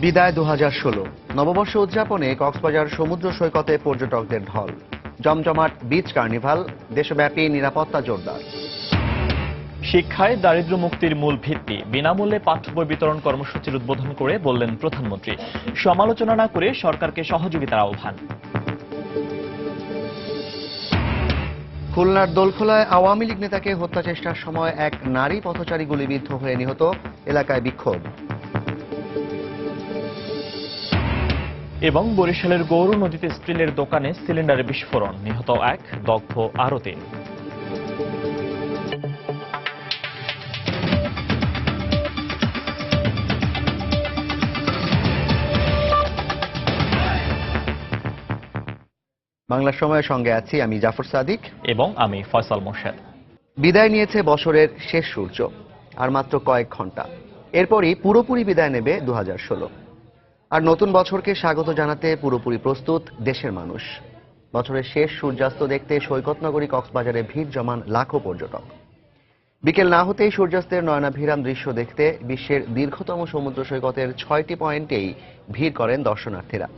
বিদায় 2016 নববর্ষ উদযাপনে কক্সবাজার সমুদ্র সৈকতে পর্যটকদের ঢল। জমজমাট বিচ কার্নিভাল, দেশব্যাপী নিরাপত্তা জোরদার। শিক্ষায় দারিদ্র্য মুক্তির মূল ভিত্তি, বিনামূল্যে পাঠ্য বই বিতরণ কর্মসূচির উদ্বোধন করে বললেন প্রধানমন্ত্রী। সমালোচনা না করে সরকারকে সহযোগিতার আহ্বান। খুলনার দোলখোলায় আওয়ামী লীগ নেতাকে হত্যা চেষ্টার সময় এক নারী পথচারী গুলিবিদ্ধ হয়ে নিহত, এলাকায় বিক্ষোভ। এবং বরিশালের গৌর নদীতে স্টিলের দোকানে সিলিন্ডারে বিস্ফোরণ, নিহত এক, দগ্ধ আরও 3। বাংলা সময়ের সঙ্গে আছি আমি জাফর সাদিক এবং আমি ফয়সাল মোর্শেদ। বিদায় নিয়েছে বছরের শেষ সূর্য, আর মাত্র কয়েক ঘন্টা, এরপরই পুরোপুরি বিদায় নেবে 2016। আর নতুন বছরকে স্বাগত জানাতে পুরোপুরি প্রস্তুত দেশের মানুষ। বছরের শেষ সূর্যাস্ত দেখতে সৈকতনগরী কক্সবাজারে ভিড় জমান লাখো পর্যটক। বিকেল না হতেই সূর্যাস্তের নয়নাভিরাম দৃশ্য দেখতে বিশ্বের দীর্ঘতম সমুদ্র সৈকতের 6টি পয়েন্টেই ভিড় করেন দর্শনার্থীরা।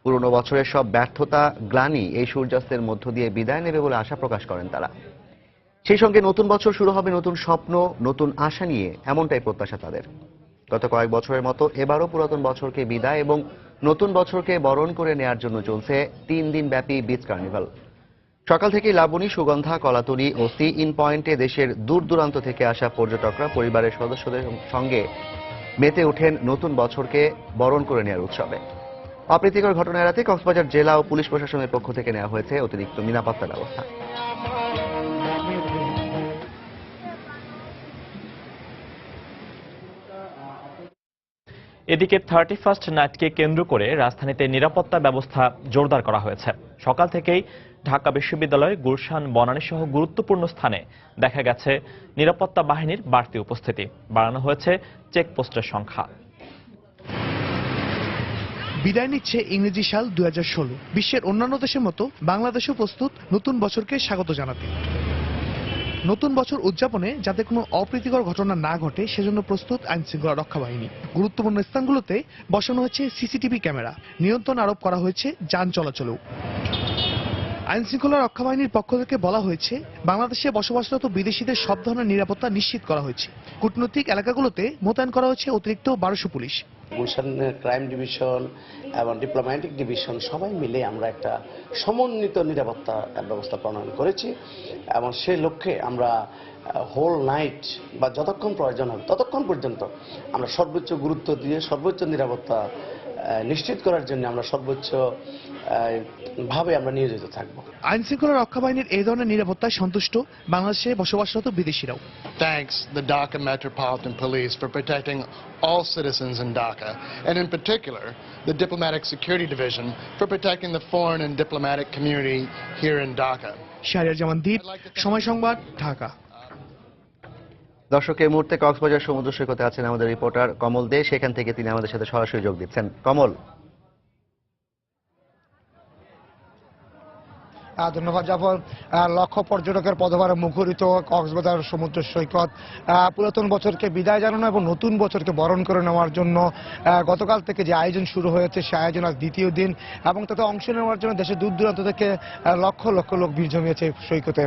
পুরনো বছরের সব ব্যর্থতা, গ্লানি এই সূর্যাস্তের মধ্য দিয়ে বিদায় নেবে বলে আশা প্রকাশ করেন তারা। সেই সঙ্গে নতুন বছর শুরু হবে নতুন স্বপ্ন, নতুন আশা নিয়ে, এমনটাই প্রত্যাশা তাদের। গত কয়েক বছরের মতো এবারও পুরাতন বছরকে বিদায় এবং নতুন বছরকে বরণ করে নেয়ার জন্য চলছে 3 দিন ব্যাপী বিচ কার্নিভাল। সকাল থেকেই লাবণী, সুগন্ধা, কলাতলী ও সি ইন পয়েন্টে দেশের দূর দূরান্ত থেকে আসা পর্যটকরা পরিবারের সদস্যদের সঙ্গে মেতে ওঠেন নতুন বছরকে বরণ করে নেওয়ার উৎসবে। অপ্রীতিকর ঘটনা এড়াতে কক্সবাজার জেলা ও পুলিশ প্রশাসনের পক্ষ থেকে নেওয়া হয়েছে অতিরিক্ত নিরাপত্তা ব্যবস্থা। এদিকে 31st নাইটকে কেন্দ্র করে রাজধানীতে নিরাপত্তা ব্যবস্থা জোরদার করা হয়েছে। সকাল থেকেই ঢাকা বিশ্ববিদ্যালয়, গুলশান, বনানী সহ গুরুত্বপূর্ণ স্থানে দেখা গেছে নিরাপত্তা বাহিনীর বাড়তি উপস্থিতি। বাড়ানো হয়েছে চেকপোস্টের সংখ্যা। বিদায় নিচ্ছে ইংরেজি সাল 2016। বিশ্বের অন্যান্য দেশের মতো বাংলাদেশও প্রস্তুত নতুন বছরকে স্বাগত জানাতে। নতুন বছর উদযাপনে যাতে কোনো অপ্রীতিকর ঘটনা না ঘটে সেজন্য প্রস্তুত আইনশৃঙ্খলা রক্ষা বাহিনী। গুরুত্বপূর্ণ স্থানগুলোতে বসানো হয়েছে সিসিটিভি ক্যামেরা, নিয়ন্ত্রণ আরোপ করা হয়েছে যান চলাচলেও। আইনশৃঙ্খলা রক্ষা বাহিনীর পক্ষ থেকে বলা হয়েছে, বাংলাদেশে বসবাসরত বিদেশিদের সব ধরনের নিরাপত্তা নিশ্চিত করা হয়েছে। কূটনৈতিক এলাকাগুলোতে মোতায়েন করা হয়েছে অতিরিক্ত 1200 পুলিশ। গুলশান ক্রাইম ডিভিশন এবং ডিপ্লোম্যাটিক ডিভিশন সবাই মিলে আমরা একটা সমন্বিত নিরাপত্তা ব্যবস্থা প্রণয়ন করেছি এবং সেই লক্ষ্যে আমরা হোল নাইট বা যতক্ষণ প্রয়োজন হবে ততক্ষণ পর্যন্ত আমরা সর্বোচ্চ গুরুত্ব দিয়ে সর্বোচ্চ নিরাপত্তা নিশ্চিত করার জন্য আমরা সর্বোচ্চ ভাবে আমরা নিয়োজিত থাকব। আইন শৃঙ্খলা রক্ষা বাহিনীর এই ধরনের নিরাপত্তায় সন্তুষ্ট বাংলাদেশে বসবাসরত বিদেশিরাও। Thanks the Dhaka Metropolitan Police for protecting all citizens in Dhaka, and in particular the Diplomatic Security Division for protecting the foreign and diplomatic community here in Dhaka. Shahriar জামান দ্বীপ, সময় সংবাদ, ঢাকা। দর্শক, এই মুহূর্তে কক্সবাজার সমুদ্র সৈকতে আছেন আমাদের রিপোর্টার কমল দে। সেখান থেকে তিনি আমাদের সাথে সরাসরি যোগ দিচ্ছেন। কমল। ধন্যবাদ জাফর। লক্ষ পর্যটকের পদভারে মুখরিত কক্সবাজার সমুদ্র সৈকত পুরাতন বছরকে বিদায় জানানো এবং নতুন বছরকে বরণ করে নেওয়ার জন্য গতকাল থেকে যে আয়োজন শুরু হয়েছে সে আয়োজন আজ দ্বিতীয় দিন এবং তাতে অংশ নেওয়ার জন্য দেশের দূর দূরান্ত থেকে লক্ষ লক্ষ লোক ভিড় জমিয়েছে সৈকতে।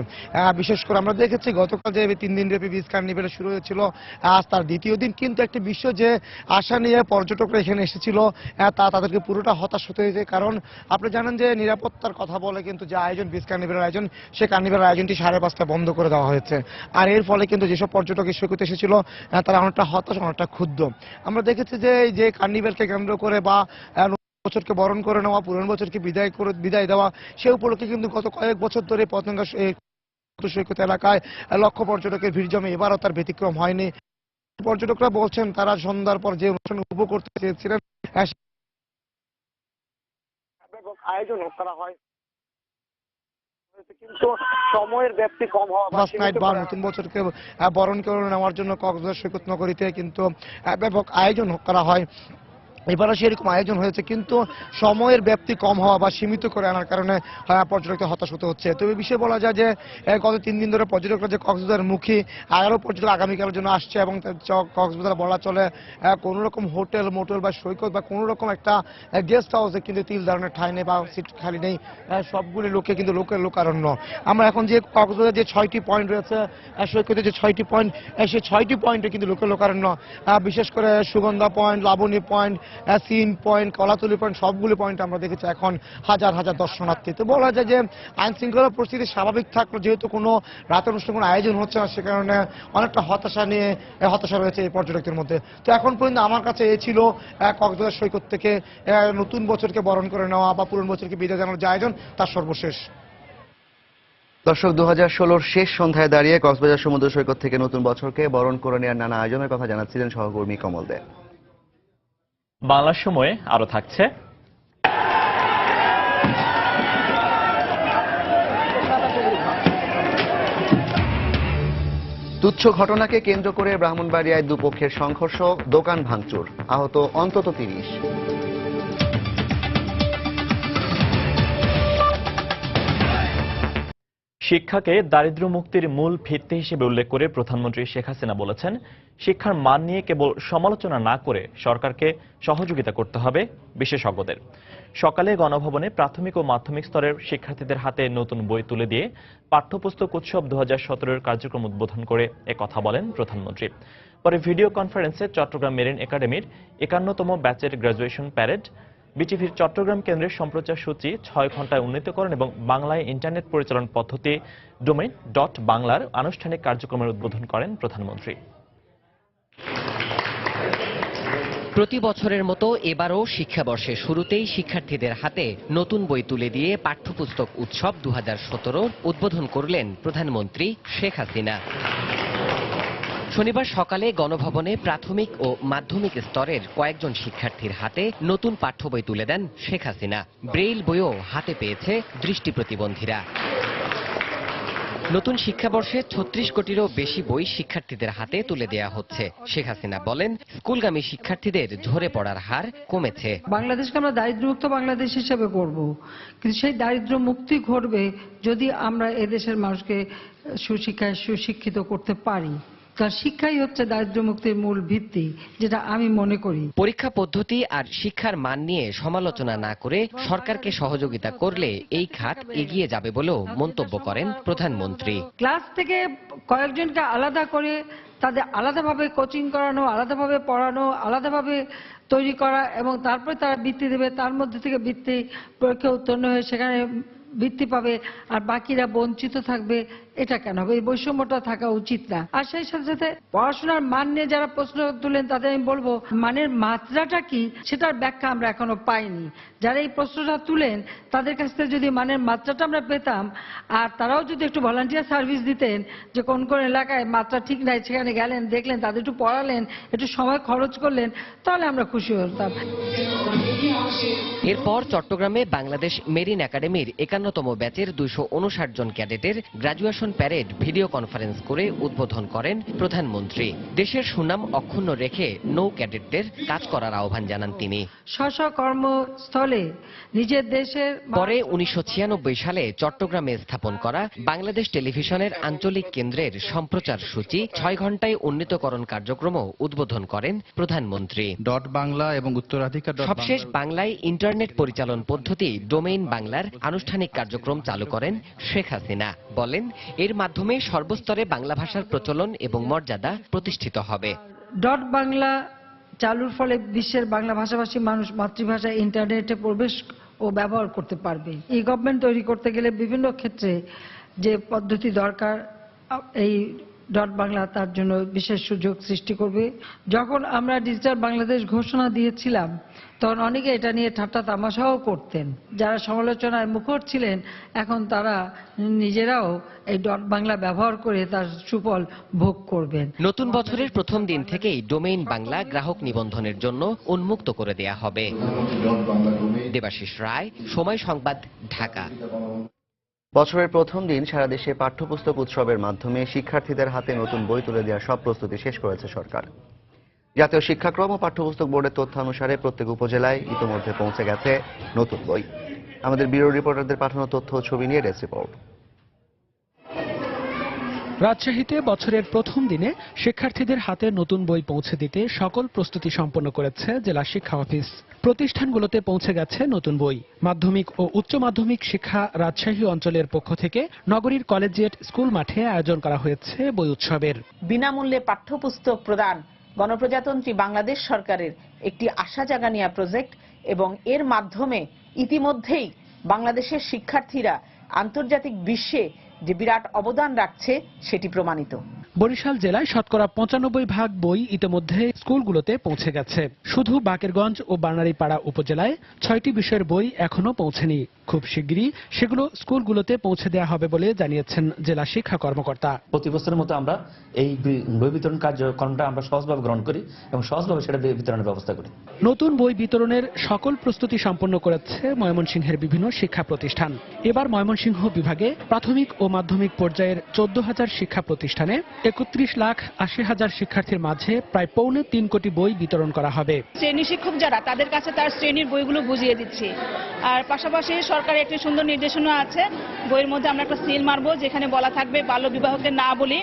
বিশেষ করে আমরা দেখেছি গতকাল যে 3 দিন ব্যাপী বিচ কার্নিভাল শুরু হয়েছিল, আজ তার দ্বিতীয় দিন। কিন্তু একটি বিষয় যে আশা নিয়ে পর্যটকরা এখানে এসেছিল তা তাদেরকে পুরোটা হতাশ হতে হয়েছে। কারণ আপনি জানেন যে নিরাপত্তার কথা বলে কিন্তু যে আয়োজন বিচ কার্নিভালের আয়োজন, সেই কার্নিভালের আয়োজনটি 5:30 বন্ধ করে দেওয়া হয়েছে। আর এর ফলে কিন্তু যেসব পর্যটক এই সৈকতে এসেছিল তারা অনেকটা হতাশ, অনেকটা ক্ষুব্ধ। আমরা দেখেছি যে এই যে কার্নিভালকে কেন্দ্র করে বা বছরকে বরণ করে নেওয়া, পুরনো বছরকে বিদায় দেওয়া, সে উপলক্ষে কিন্তু গত কয়েক বছর ধরে পতেঙ্গা সৈকত এলাকায় লক্ষ পর্যটকের ভিড় জমে। এবারও তার ব্যতিক্রম হয়নি। পর্যটকরা বলছেন তারা সন্ধ্যার পর যে অনুষ্ঠান উপভোগ করতে চেয়েছিলেন আয়োজন করা হয় কিন্তু সময়ের ব্যাপ্তি কম হওয়া বা নতুন বছরকে বরণ করে নেওয়ার জন্য কক্সবাজার সৈকত নগরীতে কিন্তু ব্যাপক আয়োজন করা হয়। এবারও সেরকম আয়োজন হয়েছে, কিন্তু সময়ের ব্যাপ্তি কম হওয়া বা সীমিত করে আনার কারণে পর্যটকদের হতাশ হতে হচ্ছে। তবে বিষয়ে বলা যায় যে গত 3 দিন ধরে পর্যটকরা যে কক্সবাজার মুখী, 11 পর্যটক আগামীকালের জন্য আসছে এবং কক্সবাজার বলা চলে কোনো রকম হোটেল মোটেল বা সৈকত বা কোনো রকম একটা গেস্ট হাউসে কিন্তু তিল দাঁড়ানোর ঠাঁই নেই বা সিট খালি নেই, সবগুলি লোকে কিন্তু লোকের লোকারণ্য। আমরা এখন যে কক্সবাজার যে 6টি পয়েন্ট রয়েছে, সৈকতে যে 6টি পয়েন্ট, সেই 6টি পয়েন্টে কিন্তু লোকের লোকারণ্য। বিশেষ করে Sugandha point, Labani point, Sea Inn point, Kolatoli point, সবগুলো পয়েন্ট আমরা দেখেছি এখন হাজার হাজার দর্শনার্থী। তো বলা যায় যে আইন শৃঙ্খলা পরিস্থিতি স্বাভাবিক থাকলো, যেহেতু কোনো রাত অনুষ্ঠান কোনো আয়োজন হচ্ছে না, সে কারণে অনেকটা হতাশা রয়েছে এই পর্যটকদের মধ্যে। তো এখন পর্যন্ত আমার কাছে এ ছিল কক্সবাজার সৈকত থেকে নতুন বছরকে বরণ করে নেওয়া বা পুরনো বছরকে বিদায় জানানোর যে আয়োজন, তার সর্বশেষ। দর্শক, 2016-র শেষ সন্ধ্যায় দাঁড়িয়ে কক্সবাজার সমুদ্র সৈকত থেকে নতুন বছরকে বরণ করে নেওয়ার নানা আয়োজনের কথা জানাচ্ছিলেন সহকর্মী কমল দে। বাংলার সময়ে আরো থাকছে তুচ্ছ ঘটনাকে কেন্দ্র করে ব্রাহ্মণবাড়িয়ায় দুপক্ষের সংঘর্ষ, দোকান ভাঙচুর, আহত অন্তত 30। শিক্ষাকে দারিদ্র্য মুক্তির মূল ভিত্তি হিসেবে উল্লেখ করে প্রধানমন্ত্রী শেখ হাসিনা বলেছেন, শিক্ষার মান নিয়ে কেবল সমালোচনা না করে সরকারকে সহযোগিতা করতে হবে বিশেষজ্ঞদের। সকালে গণভবনে প্রাথমিক ও মাধ্যমিক স্তরের শিক্ষার্থীদের হাতে নতুন বই তুলে দিয়ে পাঠ্যপুস্তক উৎসব 2017-এর কার্যক্রম উদ্বোধন করে একথা বলেন প্রধানমন্ত্রী। পরে ভিডিও কনফারেন্সে চট্টগ্রাম মেরিন একাডেমির 51তম ব্যাচের গ্র্যাজুয়েশন প্যারেড, বিটিভির চট্টগ্রাম কেন্দ্রের সম্প্রচার সূচি 6 ঘন্টায় উন্নীতকরণ এবং বাংলায় ইন্টারনেট পরিচালন পদ্ধতি ডোমেইন.বাংলার আনুষ্ঠানিক কার্যক্রমের উদ্বোধন করেন প্রধানমন্ত্রী। প্রতি বছরের মতো এবারও শিক্ষাবর্ষের শুরুতেই শিক্ষার্থীদের হাতে নতুন বই তুলে দিয়ে পাঠ্যপুস্তক উৎসব 2017 উদ্বোধন করলেন প্রধানমন্ত্রী শেখ হাসিনা। শনিবার সকালে গণভবনে প্রাথমিক ও মাধ্যমিক স্তরের কয়েকজন শিক্ষার্থীর হাতে নতুন পাঠ্য বই তুলে দেন শেখ হাসিনা। ব্রেইল বইও হাতে পেয়েছে দৃষ্টি প্রতিবন্ধীরা। নতুন শিক্ষাবর্ষে 36 কোটিরও বেশি বই শিক্ষার্থীদের হাতে তুলে দেয়া হচ্ছে। শেখ হাসিনা বলেন, স্কুলগামী শিক্ষার্থীদের ঝরে পড়ার হার কমেছে। বাংলাদেশকে আমরা দারিদ্র্যমুক্ত বাংলাদেশ হিসেবে করব, কিন্তু সেই দারিদ্র্য মুক্তি ঘটবে যদি আমরা এদেশের মানুষকে সুশিক্ষায় সুশিক্ষিত করতে পারি। কারণ শিক্ষাই হচ্ছে দারিদ্র্য মুক্তির মূল ভিত্তি, যেটা আমি মনে করি। পরীক্ষা পদ্ধতি আর শিক্ষার মান নিয়ে সমালোচনা না করে সরকারকে সহযোগিতা করলে এই খাত এগিয়ে যাবে বলেও মন্তব্য করেন প্রধানমন্ত্রী। ক্লাস থেকে কয়েকজনকে আলাদা করে তাদের আলাদাভাবে কোচিং করানো, আলাদাভাবে পড়ানো, আলাদাভাবে তৈরি করা এবং তারপরে তারা বৃত্তি দেবে, তার মধ্যে থেকে বৃত্তি পরীক্ষা উত্তীর্ণ হয়ে সেখানে বৃত্তি পাবে আর বাকিরা বঞ্চিত থাকবে, এটা কেন হবে? এই বৈষম্যটা থাকা উচিত না। আর সেই সাথে সাথে পড়াশোনার মান নিয়ে যারা প্রশ্ন তুলেন তাদের আমি বলবো, মানের মাত্রাটা কি সেটার ব্যাখ্যা আমরা এখনো পাইনি। যারা এই প্রশ্নটা তুলেন তাদের কাছ থেকে যদি মানের মাত্রাটা আমরা পেতাম, আর তারাও যদি একটু ভলান্টিয়ার সার্ভিস দিতেন, যে কোন কোন এলাকায় মাত্রা ঠিক নাই সেখানে গেলেন, দেখলেন, তাদের একটু পড়ালেন, একটু সময় খরচ করলেন, তাহলে আমরা খুশি হতাম। এরপর চট্টগ্রামে বাংলাদেশ মেরিন একাডেমির 51তম ব্যাচের 259 জন ক্যাডেটের গ্র্যাজুয়েশন প্যারেড ভিডিও কনফারেন্স করে উদ্বোধন করেন প্রধানমন্ত্রী। দেশের সুনাম অক্ষুণ্ণ রেখে নৌ ক্যাডেটদের কাজ করার আহ্বান জানান তিনি। স্ব কর্মস্থলে নিজের দেশের পরে 1996 সালে চট্টগ্রামে স্থাপন করা বাংলাদেশ টেলিভিশনের আঞ্চলিক কেন্দ্রের সম্প্রচার সূচি 6 ঘন্টায় উন্নীতকরণ কার্যক্রমও উদ্বোধন করেন প্রধানমন্ত্রী। বাংলা এবং উত্তরাধিকার সবশেষ বাংলায় ইন্টারনেট পরিচালন পদ্ধতি ডোমেইন.বাংলার আনুষ্ঠানিক কার্যক্রম চালু করেন শেখ হাসিনা। বলেন, এর মাধ্যমে সর্বস্তরে বাংলা ভাষার প্রচলন এবং মর্যাদা প্রতিষ্ঠিত হবে। .বাংলা চালুর ফলে বিশ্বের বাংলা ভাষাভাষী মানুষ মাতৃভাষা ইন্টারনেটে প্রবেশ ও ব্যবহার করতে পারবে। এই গভর্নমেন্ট তৈরি করতে গেলে বিভিন্ন ক্ষেত্রে যে পদ্ধতি দরকার, এই .বাংলা তার জন্য বিশেষ সুযোগ সৃষ্টি করবে। যখন আমরা ডিজিটাল বাংলাদেশ ঘোষণা দিয়েছিলাম তখন অনেকে এটা নিয়ে ঠাট্টা তামাশাও করতেন। যারা সমালোচনায় মুখর ছিলেন এখন তারা নিজেরাও এই .বাংলা ব্যবহার করে তার সুফল ভোগ করবেন। নতুন বছরের প্রথম দিন থেকেই ডোমেইন.বাংলা গ্রাহক নিবন্ধনের জন্য উন্মুক্ত করে দেয়া হবে। দেবাশিস রায়, সময় সংবাদ, ঢাকা। বছরের প্রথম দিন সারা দেশে পাঠ্যপুস্তক উৎসবের মাধ্যমে শিক্ষার্থীদের হাতে নতুন বই তুলে দেওয়ার সব প্রস্তুতি শেষ করেছে সরকার। জাতীয় শিক্ষাক্রম ও পাঠ্যপুস্তক বোর্ডের তথ্যানুসারে প্রত্যেক উপজেলায় ইতিমধ্যে পৌঁছে গেছে নতুন বই। আমাদের ব্যুরো রিপোর্টারদের পাঠানো তথ্য ও ছবি নিয়ে ডেস্ক রিপোর্ট। রাজশাহীতে বছরের প্রথম দিনে শিক্ষার্থীদের হাতে নতুন বই পৌঁছে দিতে সকল প্রস্তুতি সম্পন্ন করেছে জেলা শিক্ষা অফিস। প্রতিষ্ঠানগুলোতে পৌঁছে গেছে নতুন বই। মাধ্যমিক ও উচ্চ মাধ্যমিক শিক্ষা রাজশাহী অঞ্চলের পক্ষ থেকে নগরীর কলেজিয়েট স্কুল মাঠে আয়োজন করা হয়েছে বই উৎসবের। বিনামূল্যে পাঠ্যপুস্তক প্রদান গণপ্রজাতন্ত্রী বাংলাদেশ সরকারের একটি আশা জাগানিয়া প্রজেক্ট এবং এর মাধ্যমে ইতিমধ্যেই বাংলাদেশের শিক্ষার্থীরা আন্তর্জাতিক বিশ্বে যে বিরাট অবদান রাখছে সেটি প্রমাণিত। বরিশাল জেলায় শতকরা 95% বই ইতিমধ্যে স্কুলগুলোতে পৌঁছে গেছে। শুধু বাকেরগঞ্জ ও বানারীপাড়া উপজেলায় 6টি বিষয়ের বই এখনো পৌঁছেনি। খুব শিগগিরই সেগুলো স্কুলগুলোতে পৌঁছে দেওয়া হবে বলে জানিয়েছেন জেলা শিক্ষা কর্মকর্তা। প্রতি বছরের মতো আমরা এই বই বিতরণ কার্যক্রমটা আমরা সহজভাবে গ্রহণ করি এবং সহজভাবে সেটা বিতরণের ব্যবস্থা করি। নতুন বই বিতরণের সকল প্রস্তুতি সম্পন্ন করেছে ময়মনসিংহের বিভিন্ন শিক্ষা প্রতিষ্ঠান। এবার ময়মনসিংহ বিভাগে প্রাথমিক ও মাধ্যমিক পর্যায়ের 14,000 শিক্ষা প্রতিষ্ঠানে 31,80,000 শিক্ষার্থীর মাঝে প্রায় 3.25 কোটি বই বিতরণ করা হবে। শ্রেণী শিক্ষক যারা তাদের কাছে তার শ্রেণীর বইগুলো বুঝিয়ে দিচ্ছে। আর পাশাপাশি সরকারের একটি সুন্দর নির্দেশনা আছে, বইয়ের মধ্যে আমরা একটা সিল মারবো যেখানে বলা থাকবে বাল্য বিবাহকে না বলি,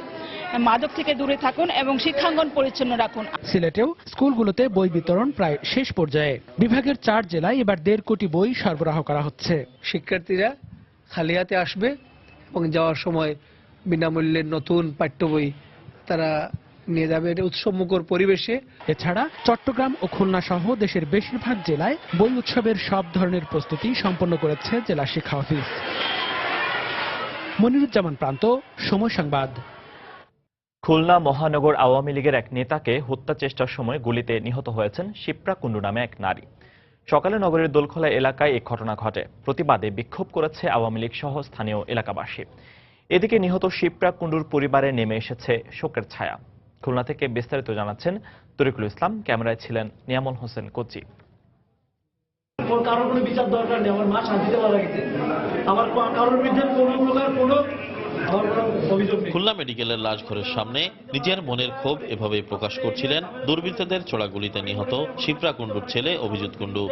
মাদক থেকে দূরে থাকুন এবং শিক্ষাঙ্গন পরিচ্ছন্ন রাখুন। সিলেটেও স্কুলগুলোতে বই বিতরণ প্রায় শেষ পর্যায়ে। বিভাগের 4 জেলায় এবার 1.5 কোটি বই সরবরাহ করা হচ্ছে। শিক্ষার্থীরা খালি হাতে আসবে এবং যাওয়ার সময় বিনামূল্যে নতুন পাঠ্য বই তারা নিয়ে যাবে উৎসবমুখর পরিবেশে। এছাড়া চট্টগ্রাম ও খুলনা সহ দেশের বেশিরভাগ জেলায় বই উৎসবের সব ধরনের প্রস্তুতি সম্পন্ন করেছে জেলা শিক্ষা অফিস। মনিরুজ্জামান প্রান্ত, সময় সংবাদ। খুলনা মহানগর আওয়ামী লীগের এক নেতাকে হত্যা চেষ্টার সময় গুলিতে নিহত হয়েছেন শিপ্রা কুণ্ডু নামে এক নারী। সকালে নগরীর দোলখোলা এলাকায় এই ঘটনা ঘটে। প্রতিবাদে বিক্ষোভ করেছে আওয়ামী লীগ সহ স্থানীয় এলাকাবাসী। এদিকে নিহত শিপ্রা কুণ্ডুর পরিবারে নেমে এসেছে শোকের ছায়া। খুলনা থেকে বিস্তারিত জানাচ্ছেন তরিকুল ইসলাম, ক্যামেরায় ছিলেন নিয়ামল হোসেন কোচি। কারোর কোনো বিচার দরকার নেই, আমার মা শান্তিতে মারা গেছে, আমার কারোর বিরুদ্ধে কোনো প্রকার কোনো খুলনা মেডিকেলের লাশঘরের সামনে নিজের মনের ক্ষোভ এভাবে প্রকাশ করছিলেন দুর্বৃত্তদের ছোড়া গুলিতে নিহত শিপ্রা কুণ্ডুর ছেলে অভিজিৎ কুণ্ডু।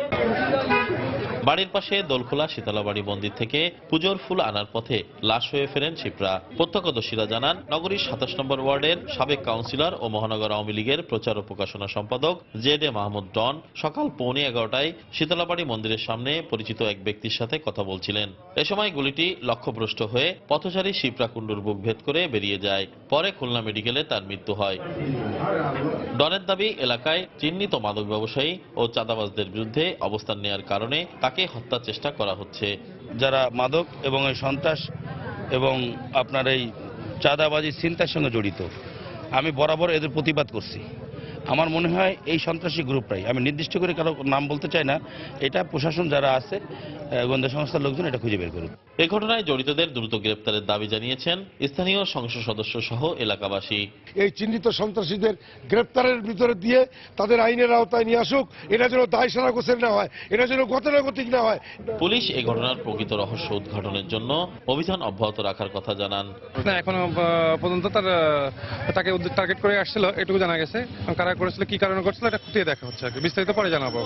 বাড়ির পাশে দোলখোলা শীতলাবাড়ি মন্দির থেকে পুজোর ফুল আনার পথে লাশ হয়ে ফেরেন শিপ্রা। প্রত্যক্ষদর্শীরা জানান, নগরীর 27 নম্বর ওয়ার্ডের সাবেক কাউন্সিলর ও মহানগর আওয়ামী লীগের প্রচার ও প্রকাশনা সম্পাদক জেডে মাহমুদ ডন সকাল 11:15টায় শীতলাবাড়ি মন্দিরের সামনে পরিচিত এক ব্যক্তির সাথে কথা বলছিলেন। এ সময় গুলিটি লক্ষ্যভ্রষ্ট হয়ে পথচারী শিপ্রা কুণ্ডুর বুক ভেদ করে বেরিয়ে যায়। পরে খুলনা মেডিকেলে তার মৃত্যু হয়। ডনের দাবি, এলাকায় চিহ্নিত মাদক ব্যবসায়ী ও চাঁদাবাজদের বিরুদ্ধে অবস্থান নেওয়ার কারণে তাকে হত্যার চেষ্টা করা হচ্ছে। যারা মাদক এবং এই সন্ত্রাস এবং আপনার এই চাঁদাবাজি ছিনতাইয়ের সঙ্গে জড়িত, আমি বরাবর এদের প্রতিবাদ করছি। আমার মনে হয় এই সন্ত্রাসী গ্রুপটাই, আমি নির্দিষ্ট করে কারো নাম বলতে চাই না, এটা প্রশাসন যারা আছে, গোয়েন্দা সংস্থার লোকজন এটা খুঁজে বের করুন। এই ঘটনায় জড়িতদের দ্রুত গ্রেপ্তারের দাবি জানিয়েছেন স্থানীয় সংসদ সদস্য সহ এলাকাবাসী। এই চিহ্নিত সন্ত্রাসীদের গ্রেপ্তারের ভিতরে দিয়ে তাদের আইনের আওতায় নিয়ে আসুক। এটা যেন দায় সারা গোছের না হয়, এটা যেন গতানুগতিক না হয়। পুলিশ এই ঘটনার প্রকৃত রহস্য উদ্ঘাটনের জন্য অভিযান অব্যাহত রাখার কথা জানান। এখনো পর্যন্ত তাকে টার্গেট করে আসছিল এটুকু জানা গেছে। কারা করেছিল, কি কারণে করেছিল, এটা খুঁটিয়ে দেখা হচ্ছে। বিস্তারিত পরে জানাবো।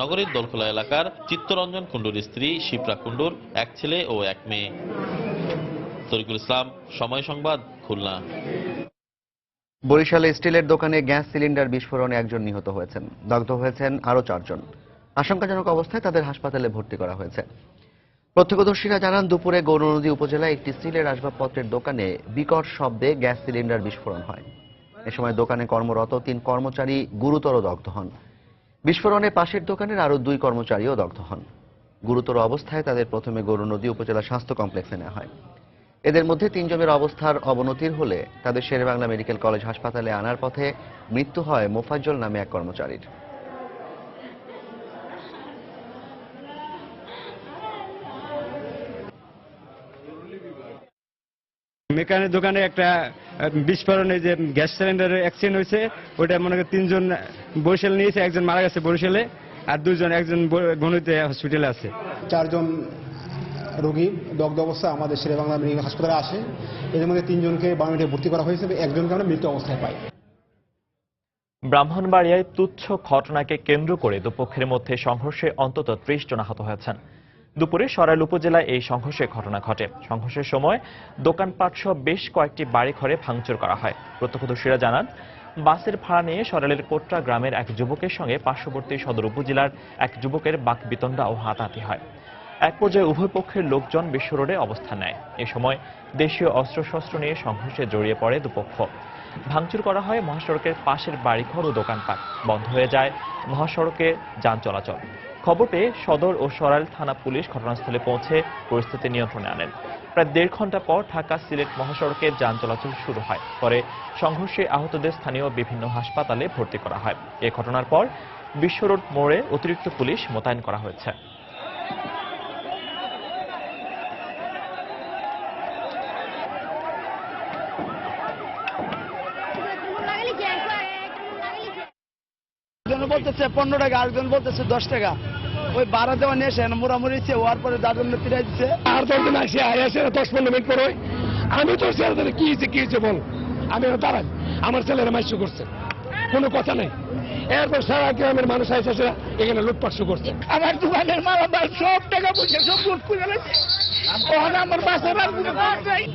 নগরীর দোলখোলা এলাকার চিত্তরঞ্জন কুণ্ডুর স্ত্রী শিপ্রা কুণ্ডুর এক ছেলে ও এক মেয়ে। তরিকুল ইসলাম, সময় সংবাদ, খুলনা। বরিশালে স্টিলের দোকানে গ্যাস সিলিন্ডার বিস্ফোরণে একজন নিহত হয়েছেন, দগ্ধ হয়েছেন আরো 4 জন। আশঙ্কাজনক অবস্থায় তাদের হাসপাতালে ভর্তি করা হয়েছে। প্রত্যক্ষদর্শীরা জানান, দুপুরে গৌরনদী উপজেলায় একটি স্টিলের আসবাবপত্রের দোকানে বিকট শব্দে গ্যাস সিলিন্ডার বিস্ফোরণ হয়। এ সময় দোকানে কর্মরত 3 কর্মচারী গুরুতর দগ্ধ হন। বিস্ফোরণে পাশের দোকানের আরো 2 কর্মচারীও দগ্ধ হন। গুরুতর অবস্থায় তাদের প্রথমে গৌরনদী উপজেলা স্বাস্থ্য কমপ্লেক্সে নেওয়া হয়। এদের মধ্যে 3 জনের অবস্থার অবনতির হলে তাদের শেরেবাংলা মেডিকেল কলেজ হাসপাতালে আনার পথে মৃত্যু হয় মোফাজ্জল নামে এক কর্মচারীর। মেকানিক দোকানে একটা বিস্ফোরণে যে গ্যাস সিলিন্ডারের অ্যাক্সিডেন্ট হয়েছে, ওটা মনে করি 3 জন বরিশাল নিয়েছে, একজন মারা গেছে বরিশালে, আর 2 জন একজন গণিতে হসপিটালে আছে। 4 জন রোগী দগ্ধ অবস্থায় আমাদের শেরেবাংলা মেডিকেল হাসপাতালে আসে। এদের মধ্যে 3 জনকে বারোমিটারে ভর্তি করা হয়েছে, একজনকে আমরা মৃত অবস্থায় পাই। ব্রাহ্মণবাড়িয়ায় তুচ্ছ ঘটনাকে কেন্দ্র করে দুপক্ষের মধ্যে সংঘর্ষে অন্তত ৩০ জন আহত হয়েছেন। দুপুরে সরাইল উপজেলায় এই সংঘর্ষের ঘটনা ঘটে। সংঘর্ষের সময় দোকানপাট সহ বেশ কয়েকটি বাড়িঘরে ভাঙচুর করা হয়। প্রত্যক্ষদর্শীরা জানান, বাসের ভাড়া নিয়ে সরাইলের কোটরা গ্রামের এক যুবকের সঙ্গে পার্শ্ববর্তী সদর উপজেলার এক যুবকের বাকবিতণ্ডা ও হাতাহাতি হয়। এক পর্যায়ে উভয় পক্ষের লোকজন বিশ্ব রোডে অবস্থান নেয়। এ সময় দেশীয় অস্ত্রশস্ত্র নিয়ে সংঘর্ষে জড়িয়ে পড়ে দুপক্ষ। ভাঙচুর করা হয় মহাসড়কের পাশের বাড়িঘর ও দোকানপাট। বন্ধ হয়ে যায় মহাসড়কে যান চলাচল। খবর পেয়ে সদর ও সরাইল থানা পুলিশ ঘটনাস্থলে পৌঁছে পরিস্থিতি নিয়ন্ত্রণে আনেন। প্রায় ১.৫ ঘন্টা পর ঢাকা সিলেট মহাসড়কে যান চলাচল শুরু হয়। পরে সংঘর্ষে আহতদের স্থানীয় বিভিন্ন হাসপাতালে ভর্তি করা হয়। এ ঘটনার পর বিশ্ব রোড মোড়ে অতিরিক্ত পুলিশ মোতায়েন করা হয়েছে। বলতেছে 15 টাকা, আরেকজন বলতেছে 10 টাকা। ওই ভাড়া দেওয়া নিয়ে এসে মোড়ামুড়ি হওয়ার পরে দাদন ফিরে দিচ্ছে। আর 10 দিন আসে 10-15 মিনিট পরে আমি তো কি হয়েছে বল, আমি দাঁড়াই, আমার ছেলেরা মাইশ করছে, কোনো কথা নেই। এরপর সারা গ্রামের মানুষ এসে এখানে লুটপাট শুরু করছে। আমার দোকানের মালামাল সব টাকা পয়সা সব লুট করে গেছে। আমার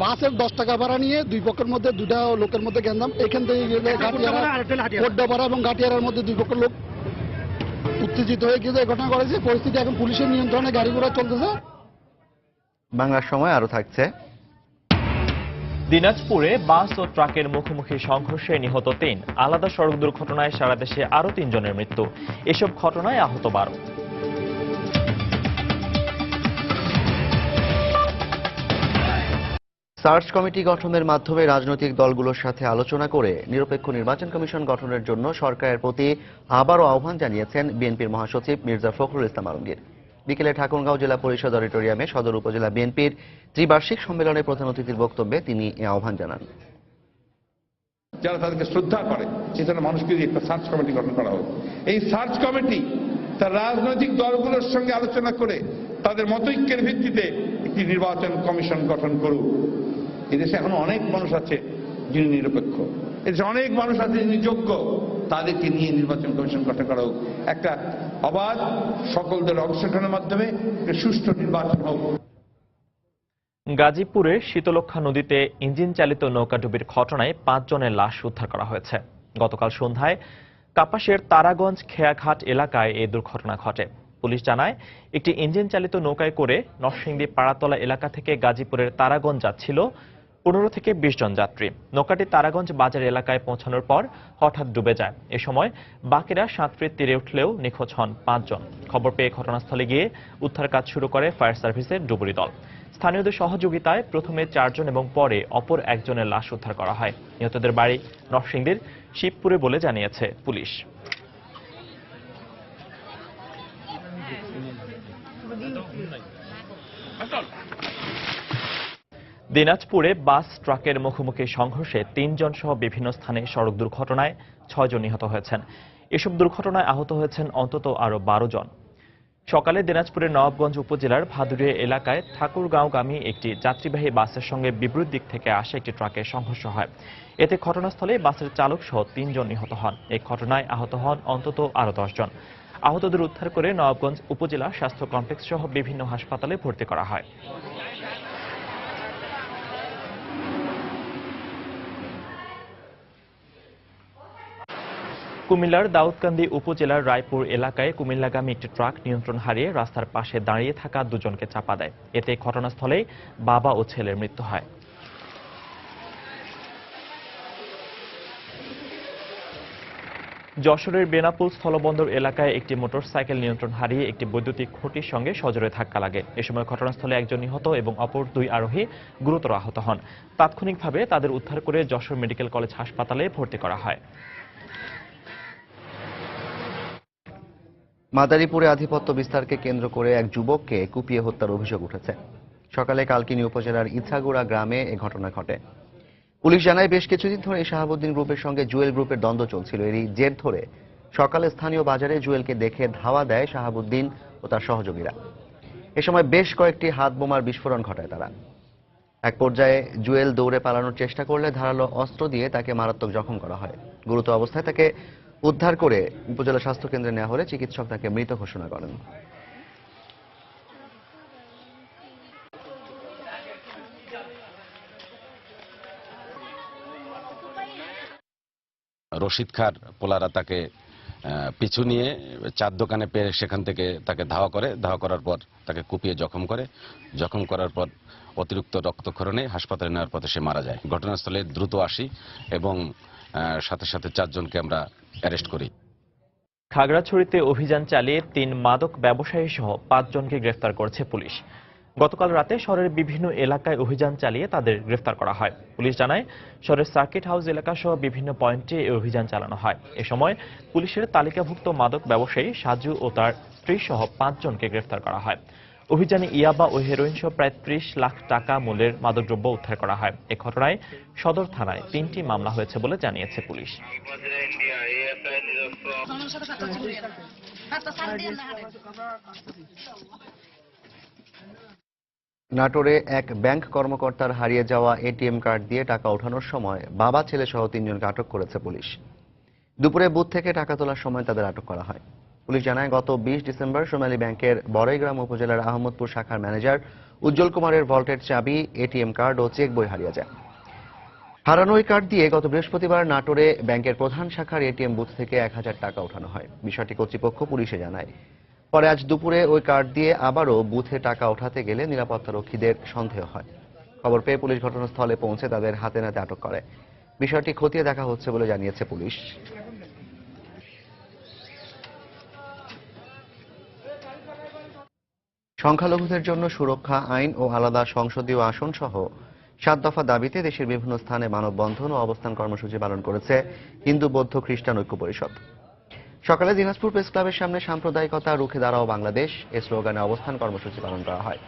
বাসের 10 টাকা ভাড়া নিয়ে দুই পক্ষের মধ্যে দুটা লোকের মধ্যে গেন্দাম। এখান থেকে গেলে কোটডাপাড়া এবং গাটিয়ারার মধ্যে দুই পক্ষের লোক উত্তেজিত হয়ে গিয়ে এই ঘটনা করেছে। পরিস্থিতি এখন পুলিশের নিয়ন্ত্রণে, গাড়ি ঘোড়া চলতেছে। বাংলার সময় আরো থাকছে। দিনাজপুরে বাস ও ট্রাকের মুখোমুখি সংঘর্ষে নিহত ৩। আলাদা সড়ক দুর্ঘটনায় সারা দেশে আরো ৩ জনের মৃত্যু। এসব ঘটনায় আহত ১২। সার্চ কমিটি গঠনের মাধ্যমে রাজনৈতিক দলগুলোর সাথে আলোচনা করে নিরপেক্ষ নির্বাচন কমিশন গঠনের জন্য সরকারের প্রতি আবারও আহ্বান জানিয়েছেন বিএনপির মহাসচিব মির্জা ফখরুল ইসলাম আলমগীর। বিকেলে ঠাকুরগাঁও জেলা পরিষদ অডিটোরিয়ামে সদর উপজেলা বিএনপির ত্রিবার্ষিক সম্মেলনে প্রধান অতিথির বক্তব্যে তিনি এ আহ্বান জানান। যারা তাদেরকে শ্রদ্ধা করে সেজন্য মানুষকে দিয়ে একটা সার্চ কমিটি গঠন করা হোক। এই সার্চ কমিটি তার রাজনৈতিক দলগুলোর সঙ্গে আলোচনা করে তাদের মতৈক্যের ভিত্তিতে একটি নির্বাচন কমিশন গঠন করুক। এদেশে এখন অনেক মানুষ আছে যিনি নিরপেক্ষ, এদেশে অনেক মানুষ আছে যিনি যোগ্য, তাদেরকে নিয়ে নির্বাচন কমিশন গঠন করা হোক। একটা অবাধ সকল দলের অংশগ্রহণের মাধ্যমে সুষ্ঠু নির্বাচন হোক। গাজীপুরের শীতলক্ষা নদীতে ইঞ্জিন চালিত নৌকাডুবির ঘটনায় ৫ জনের লাশ উদ্ধার করা হয়েছে। গতকাল সন্ধ্যায় কাপাসের তারাগঞ্জ খেয়াঘাট এলাকায় এই দুর্ঘটনা ঘটে। পুলিশ জানায়, একটি ইঞ্জিন চালিত নৌকায় করে নরসিংদী পাড়াতলা এলাকা থেকে গাজীপুরের তারাগঞ্জ যাচ্ছিল 15 থেকে 20 জন যাত্রী। নৌকাটি তারাগঞ্জ বাজার এলাকায় পৌঁছানোর পর হঠাৎ ডুবে যায়। এ সময় বাকিরা সাঁতরে তীরে উঠলেও নিখোঁজ হন 5 জন। খবর পেয়ে ঘটনাস্থলে গিয়ে উদ্ধার কাজ শুরু করে ফায়ার সার্ভিসের ডুবুরি দল। স্থানীয়দের সহযোগিতায় প্রথমে 4 জন এবং পরে অপর একজনের লাশ উদ্ধার করা হয়। নিহতদের বাড়ি নরসিংদীর শিবপুরে বলে জানিয়েছে পুলিশ। দিনাজপুরে বাস ট্রাকের মুখোমুখি সংঘর্ষে 3 জন সহ বিভিন্ন স্থানে সড়ক দুর্ঘটনায় 6 জন নিহত হয়েছেন। এসব দুর্ঘটনায় আহত হয়েছেন অন্তত আরো 12 জন। সকালে দিনাজপুরের নবাবগঞ্জ উপজেলার ভাদুরিয়া এলাকায় ঠাকুরগাঁওগামী একটি যাত্রীবাহী বাসের সঙ্গে বিপরীত দিক থেকে আসা একটি ট্রাকের সংঘর্ষ হয়। এতে ঘটনাস্থলে বাসের চালক সহ 3 জন নিহত হন। এই ঘটনায় আহত হন অন্তত আরো 10 জন। আহতদের উদ্ধার করে নবাবগঞ্জ উপজেলা স্বাস্থ্য কমপ্লেক্স সহ বিভিন্ন হাসপাতালে ভর্তি করা হয়। কুমিল্লার দাউদকান্দি উপজেলার রায়পুর এলাকায় কুমিল্লাগামী একটি ট্রাক নিয়ন্ত্রণ হারিয়ে রাস্তার পাশে দাঁড়িয়ে থাকা 2 জনকে চাপা দেয়। এতে ঘটনাস্থলেই বাবা ও ছেলের মৃত্যু হয়। যশোরের বেনাপুল স্থলবন্দর এলাকায় একটি মোটরসাইকেল নিয়ন্ত্রণ হারিয়ে একটি বৈদ্যুতিক খুঁটির সঙ্গে সজোরে ধাক্কা লাগে। এ সময় ঘটনাস্থলে একজন নিহত এবং অপর 2 আরোহী গুরুতর আহত হন। তাৎক্ষণিকভাবে তাদের উদ্ধার করে যশোর মেডিকেল কলেজ হাসপাতালে ভর্তি করা হয়। মাদারীপুরে আধিপত্য বিস্তারকে কেন্দ্র করে এক যুবককে কুপিয়ে হত্যার অভিযোগ উঠেছে। সকালে কালকিনি উপজেলার ইছাগুড়া গ্রামে এ ঘটনা ঘটে। পুলিশ জানায়, বেশ কিছুদিন ধরে শাহাবুদ্দিন গ্রুপের সঙ্গে জুয়েল গ্রুপের দ্বন্দ্ব চলছিল। এরই জের ধরে সকালে স্থানীয় বাজারে জুয়েলকে দেখে ধাওয়া দেয় শাহাবুদ্দিন ও তার সহযোগীরা। এ সময় বেশ কয়েকটি হাত বোমার বিস্ফোরণ ঘটায় তারা। এক পর্যায়ে জুয়েল দৌড়ে পালানোর চেষ্টা করলে ধারালো অস্ত্র দিয়ে তাকে মারাত্মক জখম করা হয়। গুরুতর অবস্থায় তাকে উদ্ধার করে উপজেলা স্বাস্থ্য কেন্দ্রে নেওয়া হলে চিকিৎসক তাকে মৃত ঘোষণা করেন। রশিদ খার পোলারা তাকে পিছু নিয়ে চার দোকানে পেয়ে সেখান থেকে তাকে ধাওয়া করার পর তাকে কুপিয়ে জখম করার পর অতিরিক্ত রক্তক্ষরণে হাসপাতালে নেওয়ার পথে সে মারা যায়। ঘটনাস্থলে দ্রুত আসি এবং সাথে সাথে 4 জনকে আমরা অ্যারেস্ট করি। খাগড়াছড়িতে অভিযান চালিয়ে 3 মাদক ব্যবসায়ী সহ 5 জনকে গ্রেফতার করেছে পুলিশ। গতকাল রাতে শহরের বিভিন্ন এলাকায় অভিযান চালিয়ে তাদের গ্রেফতার করা হয়। পুলিশ জানায়, শহরের সার্কিট হাউস এলাকা সহ বিভিন্ন পয়েন্টে এই অভিযান চালানো হয়। এ সময় পুলিশের তালিকাভুক্ত মাদক ব্যবসায়ী সাজু ও তার স্ত্রী সহ 5 জনকে গ্রেফতার করা হয়। অভিযানে ইয়াবা ও হেরোইন সহ প্রায় 30 লাখ টাকা মূল্যের মাদকদ্রব্য উদ্ধার করা হয়। এ ঘটনায় সদর থানায় 3টি মামলা হয়েছে বলে জানিয়েছে পুলিশ। নাটোরে এক ব্যাংক কর্মকর্তার হারিয়ে যাওয়া এটিএম কার্ড দিয়ে টাকা ওঠানোর সময় বাবা ছেলে সহ 3 জনকে আটক করেছে পুলিশ। দুপুরে বুথ থেকে টাকা তোলার সময় তাদের আটক করা হয়। পুলিশ জানায়, গত 20 ডিসেম্বর সোনালী ব্যাংকের বড়াইগ্রাম উপজেলার আহমদপুর শাখার ম্যানেজার উজ্জ্বল কুমারের ভল্টের চাবি, এটিএম কার্ড ও চেক বই হারিয়ে যায়। হারানো ওই কার্ড দিয়ে গত বৃহস্পতিবার নাটোরে ব্যাংকের প্রধান শাখার এটিএম বুথ থেকে 1000 টাকা ওঠানো হয়। বিষয়টি কর্তৃপক্ষ পুলিশে জানায়। পরে আজ দুপুরে ওই কার্ড দিয়ে আবারও বুথে টাকা ওঠাতে গেলে নিরাপত্তারক্ষীদের সন্দেহ হয়। খবর পেয়ে পুলিশ ঘটনাস্থলে পৌঁছে তাদের হাতে নাতে আটক করে। বিষয়টি খতিয়ে দেখা হচ্ছে বলে জানিয়েছে পুলিশ। সংখ্যালঘুদের জন্য সুরক্ষা আইন ও আলাদা সংসদীয় আসন সহ 7 দফা দাবিতে দেশের বিভিন্ন স্থানে মানববন্ধন ও অবস্থান কর্মসূচি পালন করেছে হিন্দু বৌদ্ধ খ্রিস্টান ঐক্য পরিষদ। সকালে দিনাজপুর প্রেস ক্লাবের সামনে সাম্প্রদায়িকতা রুখে দাঁড়াও বাংলাদেশ এ স্লোগানে অবস্থান কর্মসূচি পালন করা হয়।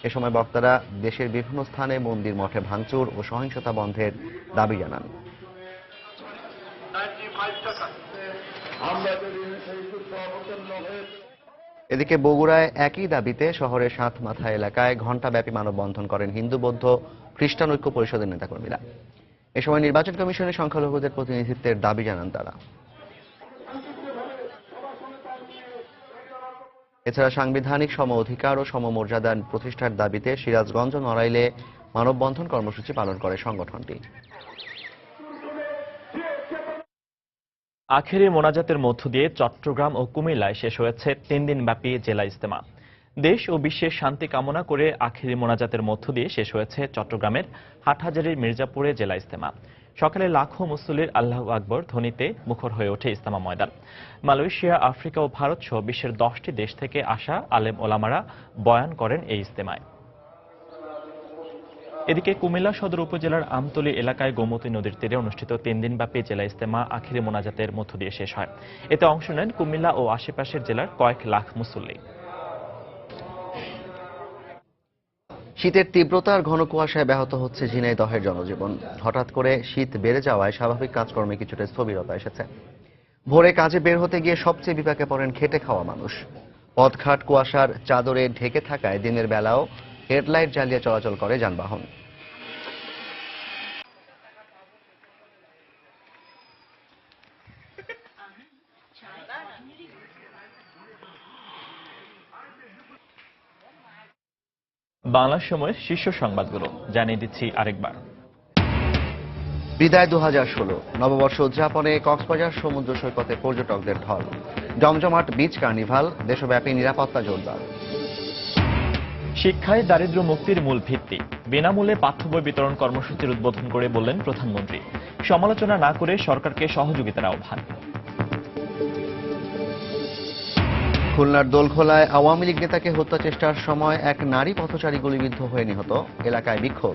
এ সময় বক্তারা দেশের বিভিন্ন স্থানে মন্দির মঠে ভাঙচুর ও সহিংসতা বন্ধের দাবি জানান। এদিকে বগুড়ায় একই দাবিতে শহরের 7 মাথা এলাকায় ঘণ্টাব্যাপী মানববন্ধন করেন হিন্দু বৌদ্ধ খ্রিস্টান ঐক্য পরিষদের নেতাকর্মীরা। এ সময় নির্বাচন কমিশনের সংখ্যালঘুদের প্রতিনিধিত্বের দাবি জানান তারা। এছাড়া সাংবিধানিক সম অধিকার ও সমমর্যাদা প্রতিষ্ঠার দাবিতে সিরাজগঞ্জ ও নড়াইলে মানববন্ধন কর্মসূচি পালন করে সংগঠনটি। আখেরি মোনাজাতের মধ্য দিয়ে চট্টগ্রাম ও কুমিল্লায় শেষ হয়েছে 3 দিনব্যাপী জেলা ইজতেমা। দেশ ও বিশ্বের শান্তি কামনা করে আখেরি মোনাজাতের মধ্য দিয়ে শেষ হয়েছে চট্টগ্রামের হাটহাজারীর মির্জাপুরে জেলা ইজতেমা। সকালে লাখো মুসল্লির আল্লাহু আকবর ধ্বনিতে মুখর হয়ে ওঠে ইজতেমা ময়দান। মালয়েশিয়া, আফ্রিকা ও ভারত সহ বিশ্বের 10টি দেশ থেকে আসা আলেম ওলামারা বয়ান করেন এই ইজতেমায়। এদিকে কুমিল্লা সদর উপজেলার আমতলী এলাকায় গোমতী নদীর তীরে অনুষ্ঠিত 3 দিনব্যাপী জেলা ইজতেমা আখেরি মোনাজাতের মধ্য দিয়ে শেষ হয়। এতে অংশ নেন কুমিল্লা ও আশেপাশের জেলার কয়েক লাখ মুসল্লি। শীতের তীব্রতার ঘন কুয়াশায় ব্যাহত হচ্ছে ঝিনাইদহের জনজীবন। হঠাৎ করে শীত বেড়ে যাওয়ায় স্বাভাবিক কাজকর্মে কিছুটা স্থবিরতা এসেছে। ভোরে কাজে বের হতে গিয়ে সবচেয়ে বিপাকে পড়েন খেটে খাওয়া মানুষ। পথঘাট কুয়াশার চাদরে ঢেকে থাকায় দিনের বেলাও হেডলাইট জ্বালিয়ে চলাচল করে যানবাহন। বাংলা সময়ের শীর্ষ সংবাদগুলো জানিয়ে দিচ্ছি আরেকবার। বিদায় 2016, নববর্ষ উদযাপনে কক্সবাজার সমুদ্র সৈকতে পর্যটকদের ঢল। জমজমাট বিচ কার্নিভাল, দেশব্যাপী নিরাপত্তা জোরদার। শিক্ষায় দারিদ্র্য মুক্তির মূল ভিত্তি, বিনামূল্যে পাঠ্য বই বিতরণ কর্মসূচির উদ্বোধন করে বললেন প্রধানমন্ত্রী। সমালোচনা না করে সরকারকে সহযোগিতার আহ্বান। খুলনার দোলখোলায় আওয়ামী লীগ নেতাকে হত্যা চেষ্টার সময় এক নারী পথচারী গুলিবিদ্ধ হয়ে নিহত, এলাকায় বিক্ষোভ।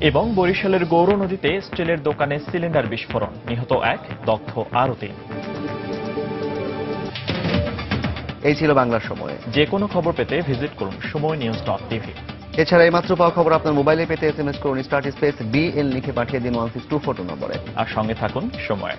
এবং বরিশালের গৌর নদীতে স্টিলের দোকানে সিলিন্ডার বিস্ফোরণ, নিহত 1, দগ্ধ আরও 3। এই ছিল বাংলার সময়। যে কোনো খবর পেতে ভিজিট করুন সময়নিউজ.tv। এছাড়া এইমাত্র পাওয়া খবর আপনার মোবাইলে পেতে SMS করুন *BL লিখে পাঠিয়ে দিন 16242 নম্বরে। আর সঙ্গে থাকুন সময়।